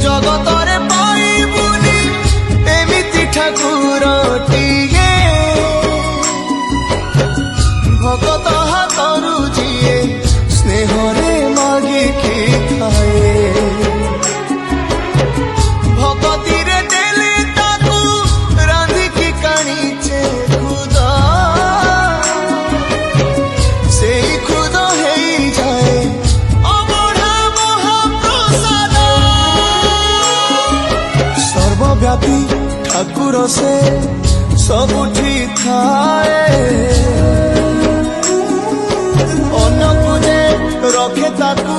ଜଗତରେ ପାଇବୁନି ଏମିତି ଠାକୁରଟିଏ ଭଗତ ହାତରୁ ଯିଏ ସ୍ନେହରେ ମାଗିକି ଖାଏ ଭଗତିରେ ଦେଲେ ତାକୁ ରାନ୍ଧିକି କାଣିଛେ ଖୁଦ ସେଇ ଖୁଦ ହେଇଯାଏ ଅବଢା ମହାପ୍ରସାଦ ସର୍ବବ୍ୟାପୀ ଠାକୁର ସେ ସବୁଠି ଥାଏ ଅନ୍ନକୁ ଯେ ରଖେ ତାକୁ